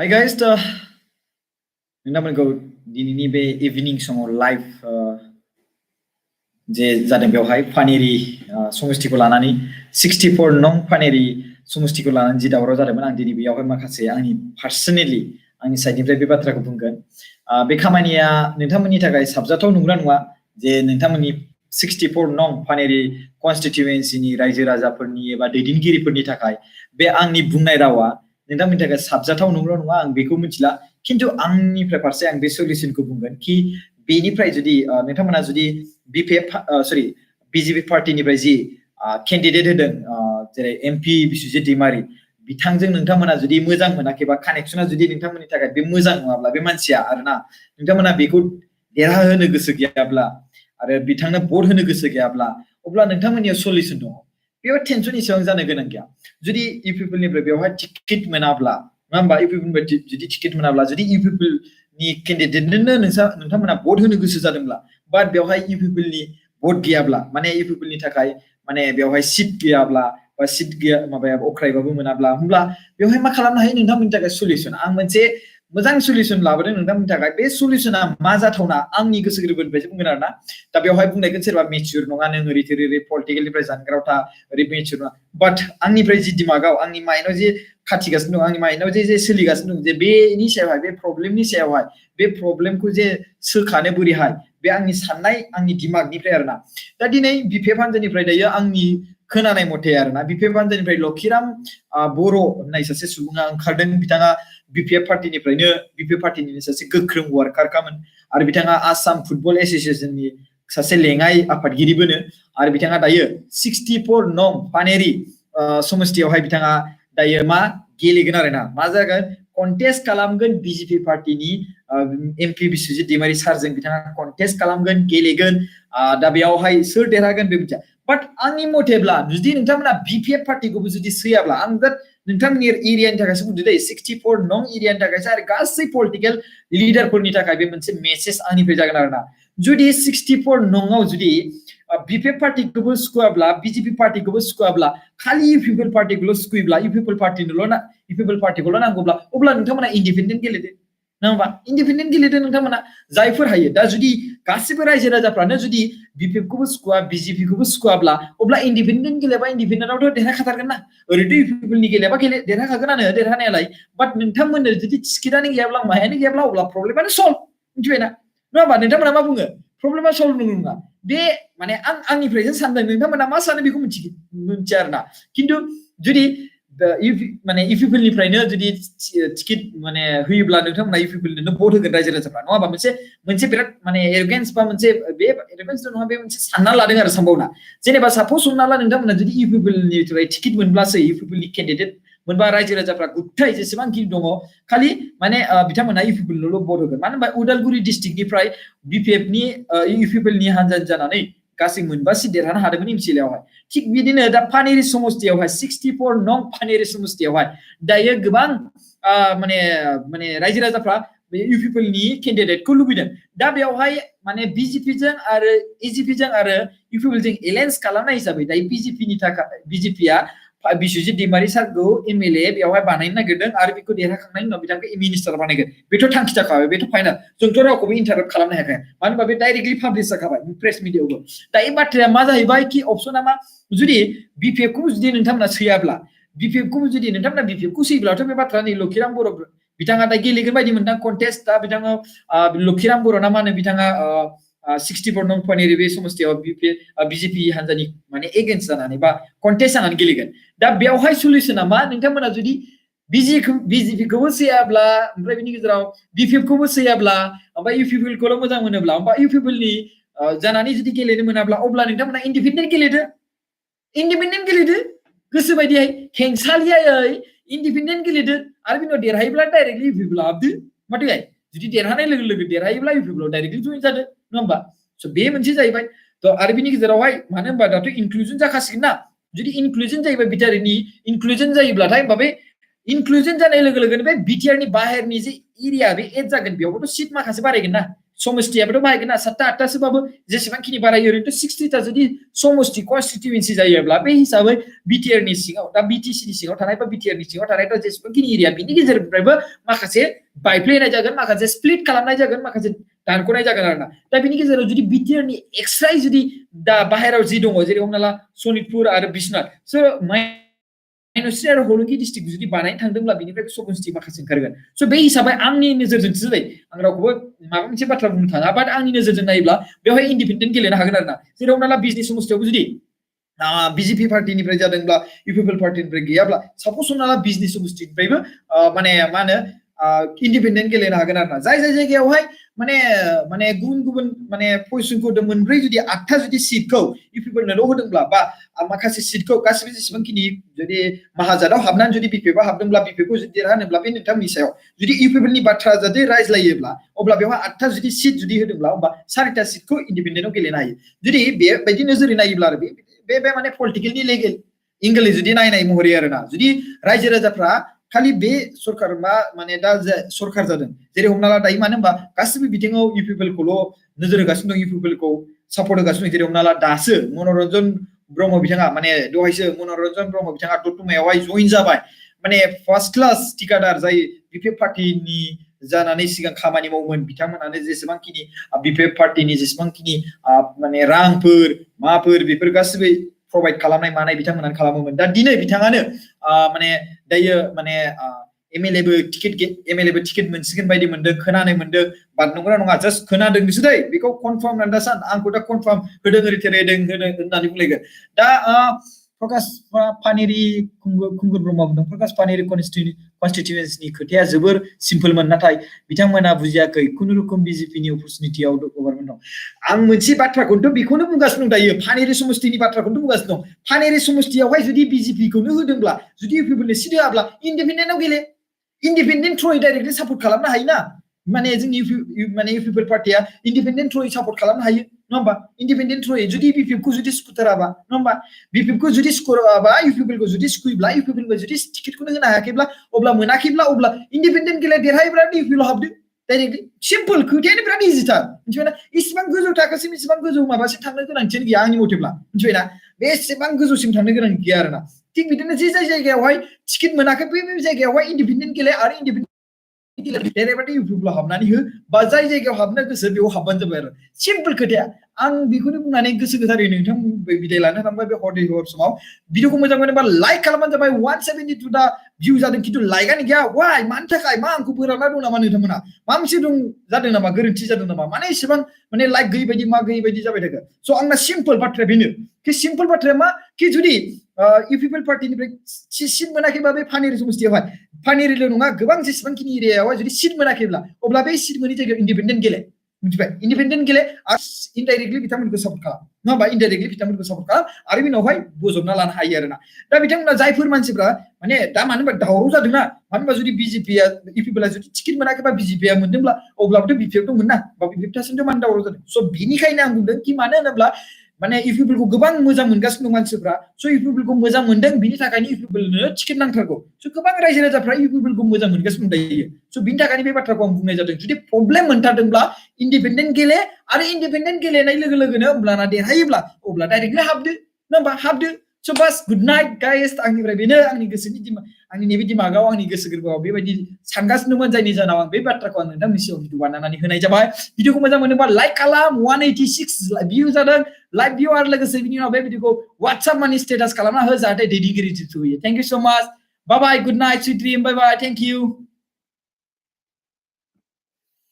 Hi guys, नोंथांमोनखौ दिनैनि बे इभिनिं समाव लाइभ जे जादों बेवहाय पानेरि समष्टिखौ लानानै 64 नं पानेरि समष्टिखौ लानानै जि दावराव जादोंमोन आं दिनै बेयावहाय माखासे आंनि पार्सनेलि आंनि साइडनिफ्राय बे बाथ्राखौ बुंगोन। बे खामानिया नोंथांमोननि थाखाय साबजाथाव नंगौना नङा जे नोंथांमोननि 64 नं पानेरि कनस्टिट्युएन्सिनि रायजो राजाफोरनि एबा दैदेनगिरिफोरनि थाखाय बे आंनि बुंनाय रावा नोंथांमोननि थाखाय साबजाथाव नंगौना नङा आं बेखौ मिथिला, खिन्थु आंनिफ्राय फारसे आं बे सल्युसनखौ बुंगोन कि बेनिफ्राय जुदि नोंथांमोना जुदि बिजेपि पार्टिनिफ्राय जि केन्डिडेट होदों जेरै एमपि बिस्वजित दैमारी बिथांजों नोंथांमोना जुदि मोजां मोनाखैबा कानेक्सना जुदि नोंथांमोननि थाखाय बे मोजां नङाब्ला बे मानसिया आरोना नोंथांमोना बेखौ देरहाहोनो गोसो गैयाब्ला आरो बिथांनो भट होनो गोसो गैयाब्ला अब्ला नोंथांमोननियाव सल्युसन दङ। बेयाव टेनसन इसेबां जानो गोनां गैया। जुदि इउपिपिएलनिफ्राय बेवहाय टिकेट मोनाब्ला नङा होमबा, इउपिपिएलनिफ्राय जुदि टिकेट मोनाब्ला जुदि इउपिपिएलनि केन्डिडेटनो नोंथांमोना भट होनो गोसो जादोंब्ला बाट बेवहाय इउपिपिएलनि भट गैयाब्ला माने इउपिपिएलनि थाखाय माने बेवहाय सिट गैयाब्ला बा सिट गैया माबाया अख्रायबाबो मोनाब्ला होमब्ला बेवहाय मा खालामनो हायो नोंथांमोननि थाखाय सल्युसन आं मोनसे मोजां सल्युसन लाबोदों नोंथांमोननि थाखाय। बे सल्युसना मा जाथावना आंनि गोसो गोरबोनिफ्रायसो बुंगोन आरोना। दा बेवहाय बुंनायगोन सोरबा मेच्युर नङा नों ओरै पलिटिकेलनिफ्राय जानगाराव था ओरै मेच्युर नङा, बाट आंनिफ्राय जि दिमागाव आंनि माइन्डआव जे खाथिगासिनो दं आंनि माइन्डआव जे सोलिगासिनो दं जे बेनि सायावहाय बे प्रब्लेमनि सायावहाय बे प्रब्लेमखौ जे सोखानो बोरैहाय बे आंनि साननाय आंनि दिमागनिफ्राय आरोना। दा दिनै बिपिएफ हान्जानिफ्राय दायो आंनि खोनानाय मथे आरोना बिपिएफ हान्जानिफ्राय लक्षिराम बर' होननाय सासे सुबुङा ओंखारदों। बिथाङा बिपिएफ पार्टिनिनो सासे गोख्रों वार्कारखामोन आरो बिथाङा आसाम फुटबल एस'सिएशननि सासे लेङाइ आफादगिरिबोनो आरो बिथाङा दायो 64 नं पानेरि समष्टियावहाय बिथाङा दायो मा गेलेगोन आरोना, मा जागोन कन्टेस्ट खालामगोन बिजेपि पार्टिनि एमपि बिस्वजित दैमारी सारजों बिथाङा कन्टेस्ट खालामगोन गेलेगोन। दा बेयावहाय सोर देरहागोन बे मिथिया, बाट आंनि मथेब्ला जुदि नोंथांमोना बिपिएफ पार्टिखौबो जुदि सैयाब्ला आं दा नोंथांमोननि एरियानि थाखायसो बुंदो दै 64 नं एरियानि थाखायसो आरो गासै पलिटिकेल लिडारफोरनि थाखाय बे मोनसे मेसेज आंनिफ्राय जागोन आरोना। जुदि 64 नंआव जुदि बिपिएफ पार्टिखौबो सुखुवाब्ला बिजेपि पार्टिखौबो सुखुवाब्ला खालि इउपिपिएल पार्टिखौल' सुखुयोब्ला इउपिपिएल पार्टिखौल' नांगौब्ला अब्ला नोंथांमोना इन्डिपेन्डेन्ट गेलेदो नङा होमबा, इन्डिपेन्डेन्ट गेलेदो नोंथांमोना जायफोर हायो। दा जुदि गासिबो रायजो राजाफ्रानो जुदि बिपिएफखौबो सुखुवा बिजेपिखौबो सुखुवाब्ला अब्ला इन्डिपेन्डेन्ट गेलेबा इन्डिपेन्डेन्टआवथ' देरहाखाथारगोन ना, ओरैथ' इउपिपिएलनि गेलेबा देरहाखागोनानो देरहानायालाय, बाट नोंथांमोननो जुदि टिकेटानो गैयाब्ला मायानो गैयाब्ला अब्ला प्रब्लेमानो सल्भ, मिथिबायना नङा होमबा। नोंथांमोना मा बुङो प्रब्लेमा सल्भ नङा बे माने आंनिफ्रायसो सानदों, नोंथांमोना मा सानो बेखौ मिथिया आरोना। खिन्थु जुदि इउपिपिएलनिफ्रायनो जुदि टिकेट माने होयोब्ला नोंथांमोना इउपिपिएलनो भट होगोन रायजो राजाफ्रा नङा होमबा, मोनसे बिराद माने एरगेन्स बा मोनसे बे एरगेन्स नङा, बे मोनसे सानना लादों आरो सानबावना। जेनेबा सापस हमना ला नोंथांमोना जुदि इउपिपिएलनिफ्राय टिकेट मोनब्लासो इउपिपिएलनि केन्डिडेट मोनबा रायजो राजाफ्रा गुथाय जेसेबांखि दङ खालि माने बिथांमोना इउपिपिएलनोल' भट होगोन। मानो होनबा उदालगुरि डिस्ट्रिक्टनिफ्राय बिपिएफनि इउपिपिएलनि हानजा जानानै गासै मोनबा सिट देरहानो हादोंमोन एमसिएलआवहाय। थिग बिदिनो दा पानेरि समष्टियावहाय 64 नं पानेरि समष्टियावहाय दायो गोबां माने रायजो राजाफ्रा बे इउपिपिएलनि केन्डिडेटखौ लुबैदों। दा बेवहाय माने बिजेपिजों आरो एजिपिजों आरो इउपिपिएलजों एलायन्स खालामनाय हिसाबै दायो बिजेपिया बिस्वजित दैमारी सारखौ एमएलए बेवहाय बानायनो नागिरदों आरो बेखौ देरहाखांनायनि उनाव बिथांखौ मिनिस्टार बानायगोन। बेथ' थांखि जाखाबाय, बेथ' फाइनाल, जोंथ' रावखौबो इन्टाराप्ट खालामनो हायाखै, मानो होनबा बे डाइरेक्टलि पाब्लिश जाखाबाय प्रेस मिडियायावबो। दायो बाथ्राया मा जाहैबाय कि अपसना मा, जुदि बिपिएफखौ जुदि नोंथांमोना सैयाब्ला बिपिएफखौ सैयोब्लाथ' बे बाथ्रा नै लक्षिराम बर' बिथाङा दा गेलेगोन बायदि मोनदां कन्टेस्ट। दा बिथाङा लक्षिराम बर' ना मा होनो बिथाङा 64 नं पानेरि बे समष्टियाव बिजेपि हानजानि माने एगेन्स्ट जानानै बा कन्टेस्ट जानानै गेलेगोन। दा बेवहाय सल्युसना मा, नोंथांमोना जुदि बिजेपिखौबो सैयाब्ला ओमफ्राय बिनि गेजेराव बिपिएफखौबो सैयाब्ला ओमफ्राय इउपिपिएलखौल' मोजां मोनोब्ला ओमफ्राय इउपिपिएलनि जानानै जुदि गेलेनो मोनाब्ला अब्ला नोंथांमोना इन्डिपेन्डेन्ट गेलेदो गोसो बायदियै खेंसालियायै इन्डिपेन्डेन्ट गेलेदो आरो बिनि उनाव देरहायोब्ला डाइरेक्टलि इउपिपिएलआव हाबदो। माथोलाय जुदि देरहानाय लोगो लोगो देरहायोब्ला इउपिपिएलआव डाइरेक्टलि जइन जादो नङा होमबा। स' बे मोनसे जाहैबाय। आरो बिनि गेजेरावहाय मानो होनबा दाथ' इनक्लुजन जाखासिगोन ना, जुदि इनक्लुजन जायोबा बिटिआरनि इनक्लुजन जायोब्लाथाय होमबा बे इनक्लुजन जानाय लोगो लोगोनो बे बिटिआरनि बाहेरनि जे एरिया बे एड जागोन, बेयावबोथ' सिट माखासे बारायगोन ना। समष्टियाबोथ' बाहायगोन ना 7टा 8टासोबाबो जेसेबांखिनि बारायो ओरैनोथ' 60टा जुदि समष्टि कन्स्टिटिउएन्सि जायोब्ला बे हिसाबै बिटिआर नि सिङाव दा बिटिसि नि सिङाव थानाय बा बिटिआर नि सिङाव थानायथ' जेसेबांखिनि एरिया बिनि गेजेरनिफ्रायबो माखासे बायफ्लेनाय जागोन माखासे स्प्लिट खालामनाय जागोन माखासे दानख'नाय जागोन आरोना दा बिनि गेजेराव जुदि बिटिआर नि एक्सट्रायै जुदि दा बाहेरायाव जि दङ जेरै हमना ला सनितपुर आरो बिश्वनाथ माइन'रिटि आरो हलंगि डिस्ट्रिक्ट जुदि बानायनो थांदोंब्ला बिनिफ्राय समष्टि माखासे ओंखारगोन स' बे हिसाबै आंनि नोजोरजोंसो दै आं रावखौबो माबा मोनसे बाथ्रा बुंनो थाङा बाट आंनि नोजोरजों नायोब्ला बेवहाय इन्डिपेन्डेन्ट गेलेनो हागोन आरोना जेरै हमना ला बिजनि समष्टियावबो जुदि बिजेपि पार्टिनिफ्राय जादोंब्ला इउपिपिएल पार्टिनिफ्राय गैयाब्ला साप'ज हमना ला बिजनि समष्टिनिफ्रायबो माने मा होनो इन्डिपेन्डेन्ट गेलेनो हागोन आरोना जाय जायगायावहाय माने गुबुन माने पजिसनखौ होदों मोनब्रै जुदि 8टा जुदि सिटखौ इउपिपिएलनोल' होदोंब्ला बा माखासे सिटखौ गासिबो जेसेबांखिनि जुदि माहाजानाव हाबनानै जुदि बिपिएफआ हाबदोंब्ला बिपिएफखौ जुदि देरहानोब्ला बे नोंथांमोननि सायाव जुदि इउपिपिएलनि बाथ्रा जुदि रायज्लायोब्ला अब्ला बेवहाय 8टा जुदि सिट जुदि होदोंब्ला होमबा 4टा सिटखौ इन्डिपेन्डेन्टआव गेलेनो हायो जुदि बेबायदि नोजोरै नायोब्ला आरो बे माने पलिटिकेलनि लेगेल इंगलि जुदि नायनाय महरै आरोना जुदि रायजो राजाफ्रा खालि बे सरकार माने दा सरकार जादों जेरै हमना ला दायो मानो होनबा गासिबो बिथिङाव इउपिपिएलखौल' नोजोर होगासिनो दं इउपिपिएलखौ सापर्ट होगासिनो दं जेरै हमना ला दासो मनरन्जन ब्रह्म बिथाङा माने दहायसो मनरन्जन ब्रह्म बिथाङा दतमायावहाय जइन जाबाय माने फार्स्ट क्लास टिकादार जाय बिपिएफ पार्टिनि जानानै सिगां खामानि मावोमोन बिथांमोनानो जेसेबांखिनि बिपिएफ पार्टिनि जेसेबांखिनि माने रांफोर माफोर बेफोर गासिबो प्रभाइड खालामनाय मानाय बिथांमोनानो खालामोमोन दा दिनै बिथाङानो माने दायो माने एमएलएबो टिकेट मोनसिगोन बायदि मोनदों खोनानो मोनदों बाट नंगौना नङा जास्ट खोनादोंसो दै बेखौ कनफार्म आन्दासान आंखौ दा कनफार्म होदों होननानै बुंलायगोन दा प्रकाश पानेरि खुंगुर ब्रह्म बुंदों प्रकाश पानेरि कन्स्टिटिउएन्सिनि खोथाया जोबोर सिम्पलमोन नाथाय बिथांमोना बुजियाखै खुनुरुखुम बिजेपिनि अपरचुनिटियाव गभर्नमेन्ट दं आं मोनसे बाथ्राखौथ' बेखौनो बुंगासिनो दं दायो पानेरि समष्टिनि बाथ्राखौनो बुंगासिनो दं पानेरि समष्टियावहाय जुदि बिजेपिखौनो होदोंब्ला जुदि इउपिपिएलनो सिट होआब्ला इन्डिपेन्डेन्टआव गेले इन्डिपेन्डेन्ट थ्रुयै डाइरेक्टलि सापर्ट खालामनो हायो ना माने जोंनि माने इउपिपिएल पार्टिया इन्डिपेन्डेन्ट थ्रुयै सापर्ट खालामनो हायो नङा होमबा इन्डिपेन्डेन्ट थ्रुयै जुदि बिपिएफखौ जुदि सुखुथाराबा नङा होमबा बिपिएफखौ जुदि सुखुराबा इउपिपिएलखौ जुदि सुखुयोब्ला इउपिपिएलनो जुदि टिकेटखौनो होनो हायाखैब्ला अब्ला मोनाखैब्ला अब्ला इन्डिपेन्डेन्ट गेले देरहायोब्ला इउपिपिएलआव हाबदो डाइरेक्टलि सिम्पल खोथायानो बिराद इजिथार मिथिबायना इसिबां गोजौ थाखोसिम इसिबां गोजौ माबासिम थांनो गोनांथियानो गैया आंनि मथेब्ला मिथिबायना बेसेबां गोजौसिम थांनो गोनां गैया आरोना थिग बिदिनो जे जाय जायगायावहाय टिकेट मोनाखै बे जायगायावहाय इन्डिपेन्डेन्ट गेले आरो इन्डिपेन्डेन्ट देरहाबाथाय इउपिपिएलआव हाबनानै हो बा जाय जायगायाव हाबनो गोसो बेयाव हाबबानो जाबाय आरो सिम्पल खोथाया आं बेखौनो बुंनानै गोसो गोथारै नोंथां बिदाय लानो थांबाय बे हर समाव भिडिअखौ मोजां मोनोबा लाइक खालामबानो जाबाय 172 दा भिउ जादों खिन्थु लाइकआनो गैया वाइ मानि थाखाय मा आंखौ बोराबना दं नामा नोंथांमोना मा मोनसे दं जादों नामा गोरोन्थि जादों नामा माने इसेबां माने लाइक गैयै बायदि मा गैयै बायदि जाबाय थागोन स' आंना सिम्पल बाथ्राया बेनो कि सिम्पल बाथ्राया मा कि जुदि इउपिपिएल पार्टिनिफ्राय सिट मोनाखैबा बे पानेरि समष्टियावहाय पानेरिल' नङा गोबां जेसेबांखिनि एरियायावहाय जुदि सिट मोनाखैब्ला अब्ला बे सिट मोनै जायगायाव इन्डिपेन्डेन्ट गेले मिथिबाय इन्डिपेन्डेन्ट गेले आरो इनडाइरेक्टलि बिथांमोनखौ सापर्ट खालाम नङा होमबा इनडाइरेक्टलि बिथांमोनखौ सापर्ट खालाम आरो बिनावहाय बोजबना लानो हायो आरोना दा बिथांमोना जायफोर मानसिफ्रा माने दा मानो होनबा दावराव जादोंना मानो होनबा जुदि बिजेपिया इउपिपिएलआ जुदि टिकेट मोनाखैबा बिजेपिया मोनदोंब्ला अब्लाबोथ' बिपिएफथ' मोना बा बिपिएफ थासिमथ' मानो दावराव जादों स' बिनिखायनो आं बुंदों कि मानो होनोब्ला माने इउपिपिएलखौ गोबां मोजां मोनगासिनो दं मानसिफ्रा स' इउपिपिएलखौ मोजां मोनदों बिनि थाखायनो इउपिपिएलनो टिकेट नांथारगौ स' गोबां रायजो राजाफ्रा इउपिपिएलखौ मोजां मोनगासिनो दं दायो स' बिनि थाखायनो बे बाथ्राखौ आं बुंनाय जादों जुदि प्रब्लेम मोनथारदोंब्ला इन्डिपेन्डेन्ट गेले आरो इन्डिपेन्डेन्ट गेलेनाय लोगो लोगोनो होमब्लाना देरहायोब्ला अब्ला डाइरेक्टलि हाबदो नङा होमबा हाबदो स' बास गुड नाइट गाइस आंनिफ्राय बेनो आंनि गोसोनि आंनि नैबे दिमागाव आंनि गोसो गोरबोआव बेबायदि सानगासिनोमोन जायनि जाहोनाव आं बे बाथ्राखौ आं नोंथांनि सिगाङाव भिडिअ बानायनानै होनाय जाबाय भिडिअखौ मोजां मोनोबा लाइक खालाम 186 भिउ जादों लाइक भिउ आरो लोगोसे बिनि उनाव बे भिडिअखौ WhatsApp मानि स्टेटास खालामना हो जाहाथे दैदेनगिरि होयो thank you so much bye bye good night sweet dream bye bye thank U